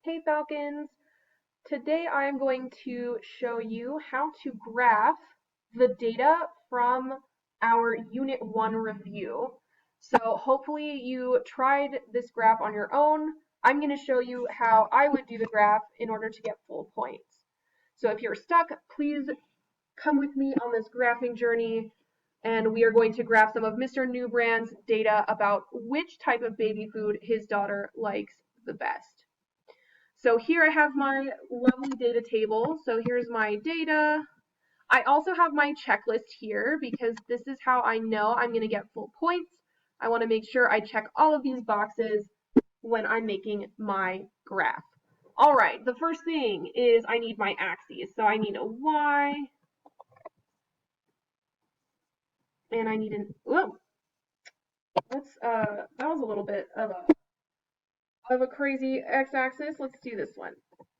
Hey Falcons! Today I am going to show you how to graph the data from our Unit 1 review. So hopefully you tried this graph on your own. I'm going to show you how I would do the graph in order to get full points. So if you're stuck, please come with me on this graphing journey, and we are going to graph some of Mr. Newbrand's data about which type of baby food his daughter likes the best. So here I have my lovely data table. So here's my data. I also have my checklist here because this is how I know I'm going to get full points. I want to make sure I check all of these boxes when I'm making my graph. All right, the first thing is I need my axes. So I need a y, and I need an, whoa, that was a little bit of a crazy x-axis. Let's do this one.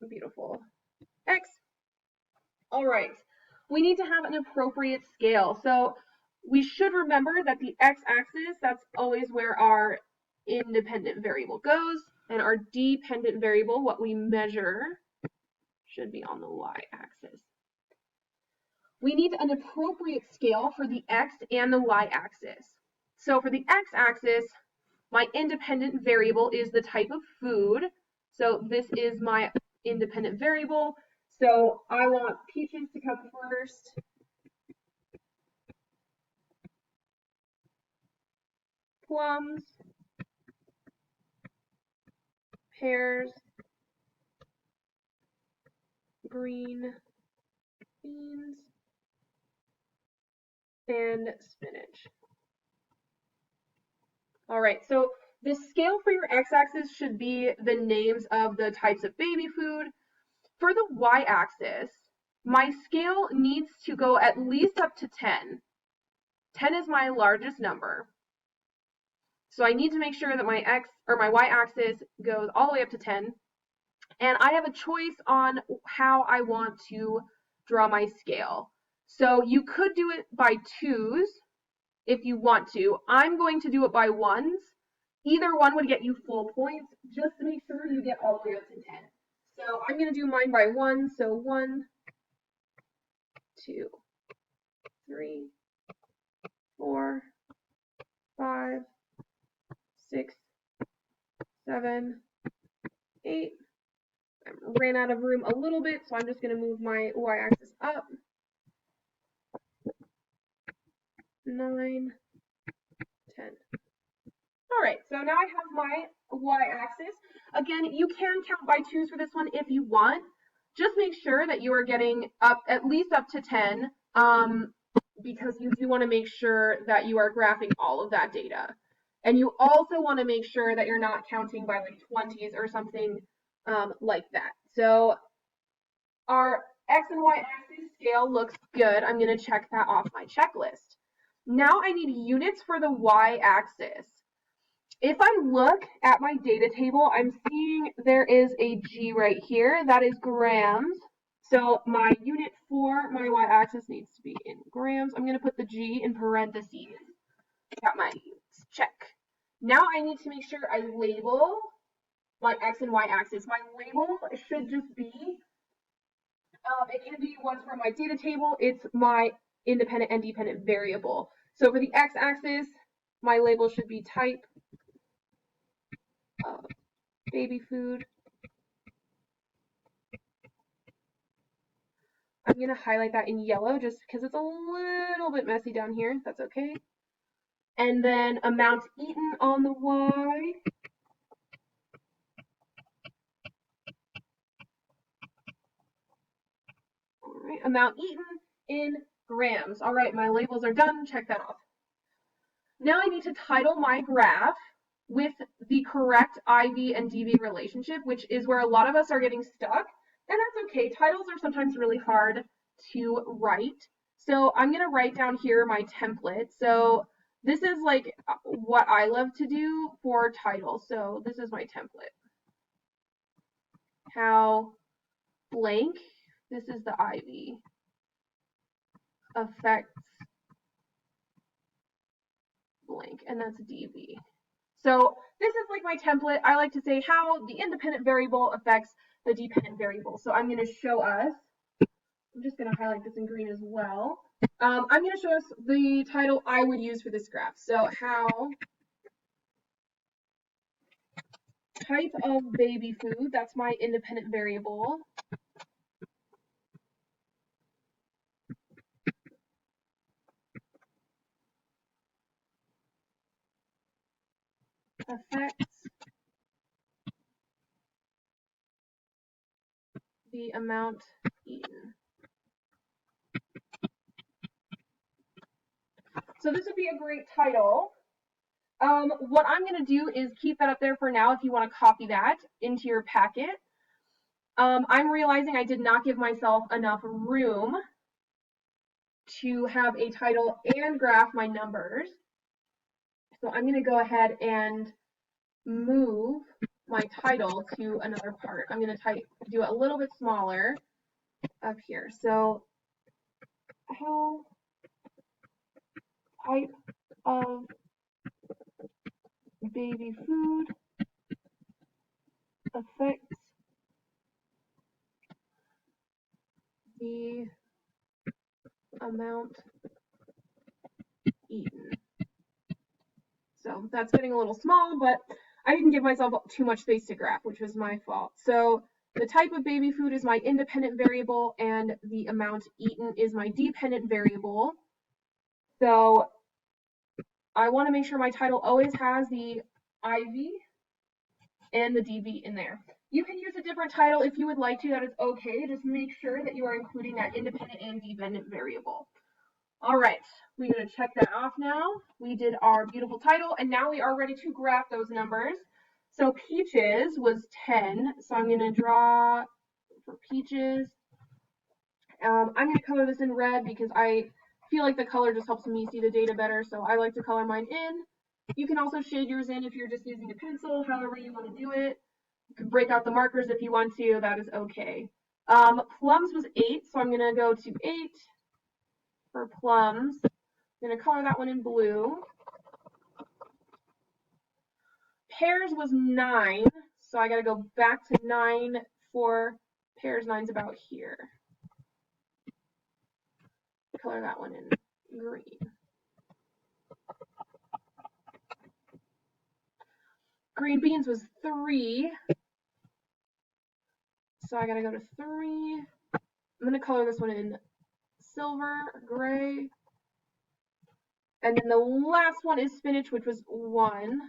Beautiful. X. All right, we need to have an appropriate scale. So we should remember that the x-axis, that's always where our independent variable goes, and our dependent variable, what we measure, should be on the y-axis. We need an appropriate scale for the x and the y-axis. So for the x-axis, my independent variable is the type of food. So this is my independent variable. So I want peaches to come first. Plums, pears, green beans, and spinach. All right, so the scale for your x-axis should be the names of the types of baby food. For the y-axis, my scale needs to go at least up to 10. 10 is my largest number. So I need to make sure that my y-axis goes all the way up to 10. And I have a choice on how I want to draw my scale. So you could do it by 2s if you want to. I'm going to do it by 1s. Either one would get you full points, just to make sure you get all the way up to 10. So I'm going to do mine by 1. So 1, 2, 3, 4, 5, 6, 7, 8. I ran out of room a little bit, so I'm just going to move my y-axis up. 9, 10. All right, so now I have my y-axis. Again, you can count by 2s for this one if you want. Just make sure that you are getting up at least up to 10, because you do want to make sure that you are graphing all of that data. And you also want to make sure that you're not counting by like 20s or something like that. So our x and y axis scale looks good. I'm going to check that off my checklist. Now I need units for the y-axis. If I look at my data table, I'm seeing there is a G right here. That is grams. So my unit for my y-axis needs to be in grams. I'm going to put the G in parentheses. Got my units. Check. Now I need to make sure I label my x and y-axis. My label should just be, it can be what's from my data table. It's my independent and dependent variable. So for the x-axis, my label should be type of baby food. I'm going to highlight that in yellow just because it's a little bit messy down here. That's okay. And then amount eaten on the y. All right, amount eaten in grams. All right, my labels are done. Check that off. Now I need to title my graph with the correct IV and DV relationship, which is where a lot of us are getting stuck. And that's okay. Titles are sometimes really hard to write. So I'm going to write down here my template. So this is like what I love to do for titles. So this is my template. How blank, this is the IV, affects blank, and that's DV. So this is like my template. I like to say how the independent variable affects the dependent variable. So I'm going to show us, I'm just going to highlight this in green as well. I'm going to show us the title I would use for this graph. So how type of baby food, that's my independent variable, affects the amount eaten. So this would be a great title. What I'm going to do is keep that up there for now if you want to copy that into your packet. I'm realizing I did not give myself enough room to have a title and graph my numbers. So I'm going to go ahead and move my title to another part. I'm going to do it a little bit smaller up here. So how type of baby food affects the amount eaten. So that's getting a little small, but I didn't give myself too much space to graph, which was my fault. So the type of baby food is my independent variable, and the amount eaten is my dependent variable. So I want to make sure my title always has the IV and the DV in there. You can use a different title if you would like to, that is okay. Just make sure that you are including that independent and dependent variable. All right, we're going to check that off now. We did our beautiful title, and now we are ready to graph those numbers. So peaches was 10, so I'm going to draw for peaches. I'm going to color this in red because I feel like the color just helps me see the data better, so I like to color mine in. You can also shade yours in if you're just using a pencil, however you want to do it. You can break out the markers if you want to, that is okay. Plums was 8, so I'm going to go to 8 for plums. I'm going to color that one in blue. Pears was 9, so I got to go back to 9 for pears. 9's about here. Color that one in green. Green beans was 3, so I got to go to 3. I'm going to color this one in silver, gray. And then the last one is spinach, which was 1. And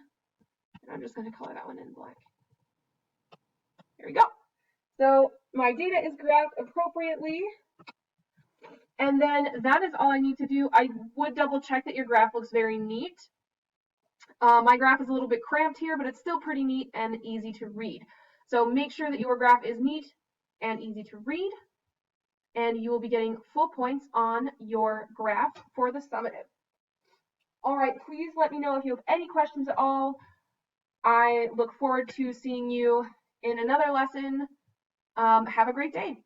I'm just going to color that one in black. There we go. So my data is graphed appropriately. And then that is all I need to do. I would double check that your graph looks very neat. My graph is a little bit cramped here, but it's still pretty neat and easy to read. So make sure that your graph is neat and easy to read, and you will be getting full points on your graph for the summative. All right, please let me know if you have any questions at all. I look forward to seeing you in another lesson. Have a great day.